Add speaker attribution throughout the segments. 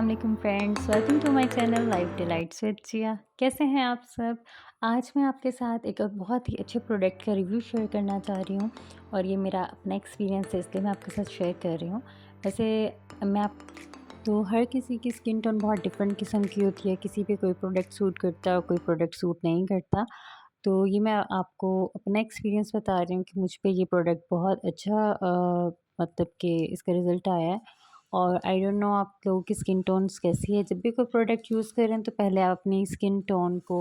Speaker 1: अस्सलाम वालेकुम friends, welcome to my channel life delights with Zia. कैसे हैं आप सब? आज मैं आपके साथ एक बहुत ही अच्छे प्रोडक्ट का रिव्यू शेयर करना चाह रही हूँ और ये मेरा अपना एक्सपीरियंस है, इसलिए मैं आपके साथ शेयर कर रही हूँ। वैसे मैं आप तो हर किसी की स्किन टोन बहुत डिफरेंट किस्म की होती है, किसी पे कोई प्रोडक्ट सूट करता है और कोई प्रोडक्ट सूट नहीं करता। तो ये मैं आपको अपना एक्सपीरियंस बता रही हूँ कि मुझ पे ये प्रोडक्ट बहुत अच्छा मतलब कि इसका रिज़ल्ट आया है। और आई डोंट नो आप लोगों की स्किन टोन्स कैसी है। जब भी कोई प्रोडक्ट यूज़ करें तो पहले आप अपनी स्किन टोन को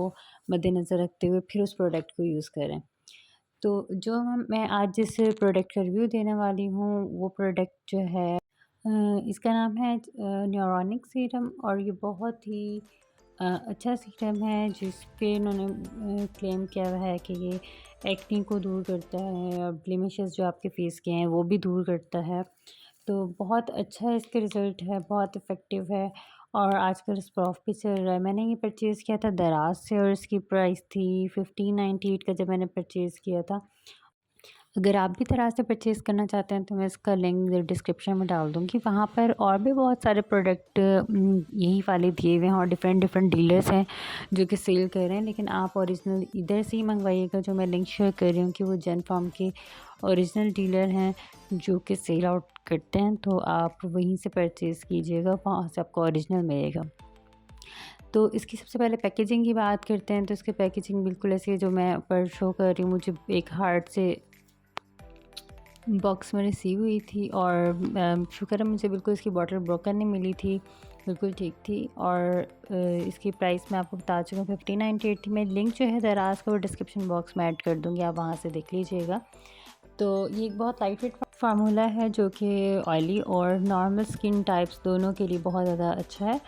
Speaker 1: मद्देनज़र रखते हुए फिर उस प्रोडक्ट को यूज़ करें। तो जो मैं आज जिस प्रोडक्ट का रिव्यू देने वाली हूँ वो प्रोडक्ट जो है इसका नाम है न्यूरोनिक सीरम और ये बहुत ही अच्छा सीरम है जिस पे इन्होंने क्लेम किया हुआ है कि ये एक्ने को दूर करता है और ब्लेमिशेस जो आपके फेस के हैं वो भी दूर करता है। तो बहुत अच्छा इसका रिज़ल्ट है, बहुत इफ़ेक्टिव है और आजकल इस पर ऑफ भी चल रहा है। मैंने ये परचेज़ किया था दराज़ से और इसकी प्राइस थी 1598 का जब मैंने परचेज़ किया था। अगर आप भी दराज़ से परचेज़ करना चाहते हैं तो मैं इसका लिंक डिस्क्रिप्शन में डाल दूँगी। वहाँ पर और भी बहुत सारे प्रोडक्ट यही वाले दिए हुए हैं और डिफरेंट डिफरेंट डीलर्स हैं जो कि सेल कर रहे हैं, लेकिन आप ओरिजिनल इधर से ही मंगवाइएगा। जो मैं लिंक शेयर कर रही हूँ कि वो जेन फार्म के ओरिजिनल डीलर हैं जो कि सेल आउट करते हैं, तो आप वहीं से परचेज़ कीजिएगा, वहाँ से आपको ओरिजिनल मिलेगा। तो इसकी सबसे पहले पैकेजिंग की बात करते हैं तो इसकी पैकेजिंग बिल्कुल ऐसी है जो मैं ऊपर शो कर रही हूँ। मुझे एक हार्ट से बॉक्स में रिसीव हुई थी और शुक्र है मुझे बिल्कुल इसकी बॉटल ब्रोकन नहीं मिली थी, बिल्कुल ठीक थी। और इसकी प्राइस मैं आपको बता चुका हूँ 1598 थी। मैं लिंक जो है दराज़ का वो डिस्क्रिप्शन बॉक्स में ऐड कर दूँगी, आप वहाँ से देख लीजिएगा। तो ये एक बहुत लाइट वेट फार्मूला है जो कि ऑयली और नॉर्मल स्किन टाइप्स दोनों के लिए बहुत ज़्यादा अच्छा है।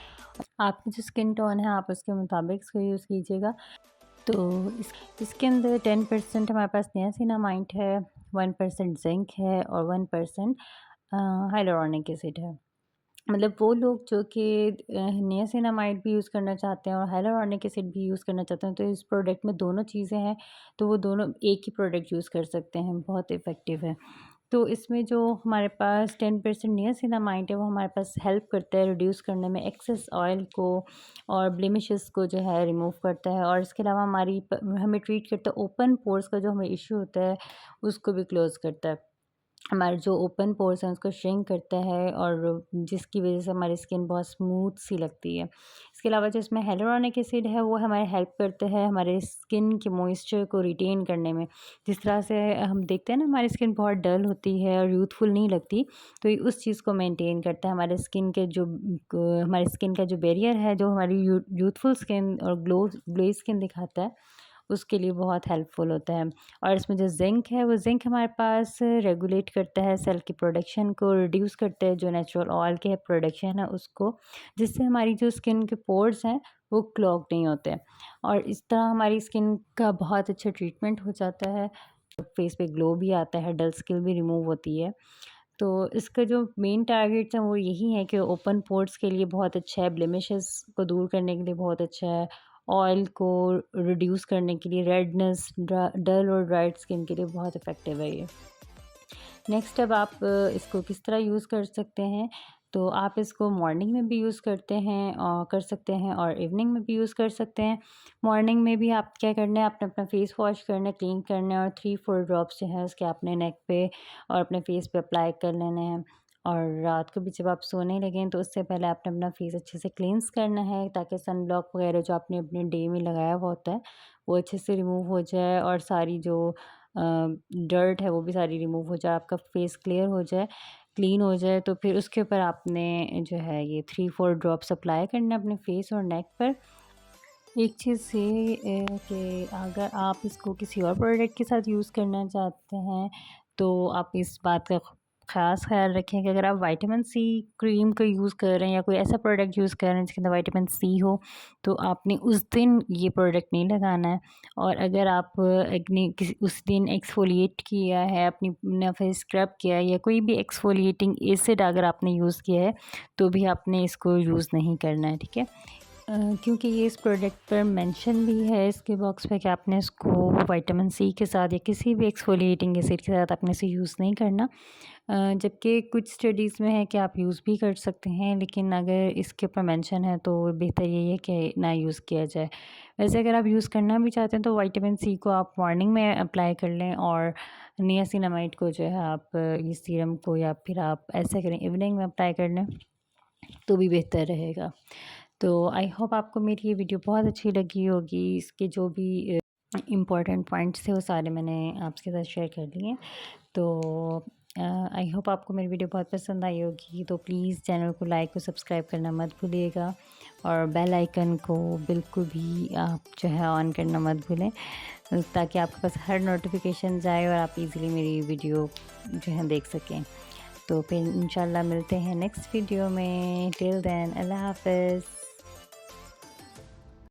Speaker 1: आपकी जो स्किन टोन है आप उसके मुताबिक इसको यूज़ कीजिएगा। तो इसके अंदर 10% हमारे पास नियासिनामाइड है, 1% ज़िंक है और 1% हाइलुरोनिक एसिड है। मतलब वो लोग जो कि नियासिनामाइड भी यूज़ करना चाहते हैं और हाइलुरोनिक एसिड भी यूज़ करना चाहते हैं, तो इस प्रोडक्ट में दोनों चीज़ें हैं, तो वो दोनों एक ही प्रोडक्ट यूज़ कर सकते हैं, बहुत इफ़ेक्टिव है। तो इसमें जो हमारे पास 10% नियासिनामाइड है वो हमारे पास हेल्प करता है रिड्यूस करने में एक्सेस ऑयल को और ब्लेमिशेस को जो है रिमूव करता है। और इसके अलावा हमें ट्रीट करता है ओपन पोर्स का जो हमें इशू होता है उसको भी क्लोज़ करता है। हमारे जो ओपन पोर्स हैं उसको श्रिंक करता है और जिसकी वजह से हमारी स्किन बहुत स्मूथ सी लगती है। इसके अलावा जो इसमें हियालुरोनिक एसिड है वो हमारे हेल्प करता है हमारे स्किन के मॉइस्चर को रिटेन करने में। जिस तरह से हम देखते हैं ना हमारी स्किन बहुत डल होती है और यूथफुल नहीं लगती, तो ये उस चीज़ को मेंटेन करता है। हमारे स्किन का जो बैरियर है जो हमारी यूथफुल स्किन और ग्लोई स्किन दिखाता है उसके लिए बहुत हेल्पफुल होता है। और इसमें जो ज़िंक है वो ज़िंक हमारे पास रेगुलेट करता है सेल की प्रोडक्शन को, रिड्यूस करता है जो नेचुरल ऑयल के प्रोडक्शन है उसको, जिससे हमारी जो स्किन के पोर्स हैं वो क्लॉग नहीं होते और इस तरह हमारी स्किन का बहुत अच्छा ट्रीटमेंट हो जाता है। फेस पे ग्लो भी आता है, डल स्किन भी रिमूव होती है। तो इसका जो मेन टारगेट्स हैं वो यही है कि ओपन पोर्स के लिए बहुत अच्छा है, ब्लेमिशेस को दूर करने के लिए बहुत अच्छा है, ऑयल को रिड्यूस करने के लिए, रेडनेस, डल और ड्राइड स्किन के लिए बहुत इफ़ेक्टिव है ये। नेक्स्ट अब आप इसको किस तरह यूज़ कर सकते हैं, तो आप इसको मॉर्निंग में भी यूज़ कर सकते हैं और इवनिंग में भी यूज़ कर सकते हैं। मॉर्निंग में भी आप क्या करना है, आपने अपना फेस वॉश करना है, क्लीन करना है और 3-4 ड्रॉप्स जो है उसके अपने नेक पे और अपने फेस पे अप्लाई कर लेने हैं। और रात को भी जब आप सोने लगें तो उससे पहले आपने अपना फेस अच्छे से क्लींस करना है ताकि सन ब्लॉक वगैरह जो आपने अपने डे में लगाया हुआ होता है वो अच्छे से रिमूव हो जाए और सारी जो डर्ट है वो भी सारी रिमूव हो जाए, आपका फेस क्लियर हो जाए, क्लीन हो जाए। तो फिर उसके ऊपर आपने जो है ये 3-4 ड्रॉप्स अप्लाई करना है अपने फेस और नेक पर। एक चीज़ ये कि अगर आप इसको किसी और प्रोडक्ट के साथ यूज़ करना चाहते हैं तो आप इस बात का ख़ास ख़्याल रखें कि अगर आप विटामिन सी क्रीम का यूज़ कर रहे हैं या कोई ऐसा प्रोडक्ट यूज़ कर रहे हैं जिसके अंदर विटामिन सी हो, तो आपने उस दिन ये प्रोडक्ट नहीं लगाना है। और अगर आप अपने किसी उस दिन एक्सफोलिएट किया है, अपना फेस स्क्रब किया है या कोई भी एक्सफोलिएटिंग एसिड अगर आपने यूज़ किया है तो भी आपने इसको यूज़ नहीं करना है, ठीक है। क्योंकि ये इस प्रोडक्ट पर मेंशन भी है इसके बॉक्स पे कि आपने इसको विटामिन सी के साथ या किसी भी एक्सफोलिएटिंग एसिड के साथ आपने इसे यूज़ नहीं करना। जबकि कुछ स्टडीज़ में है कि आप यूज़ भी कर सकते हैं, लेकिन अगर इसके ऊपर मेंशन है तो बेहतर यही है कि ना यूज़ किया जाए। वैसे अगर आप यूज़ करना भी चाहते हैं तो विटामिन सी को आप मॉर्निंग में अप्लाई कर लें और नियासिनामाइड को जो है आप इस सीरम को या फिर आप ऐसा करें इवनिंग में अप्लाई कर लें तो भी बेहतर रहेगा। तो आई होप आपको मेरी ये वीडियो बहुत अच्छी लगी होगी। इसके जो भी इम्पोर्टेंट पॉइंट्स थे वो सारे मैंने आपके साथ शेयर कर लिए। तो आई होप आपको मेरी वीडियो बहुत पसंद आई होगी। तो प्लीज़ चैनल को लाइक और सब्सक्राइब करना मत भूलिएगा और बेल आइकन को बिल्कुल भी आप जो है ऑन करना मत भूलें, ताकि आपके पास हर नोटिफिकेशन जाए और आप इजीली मेरी वीडियो जो है देख सकें। तो फिर इंशाल्लाह मिलते हैं नेक्स्ट वीडियो में। टिल देन अल्लाह हाफ़िज़।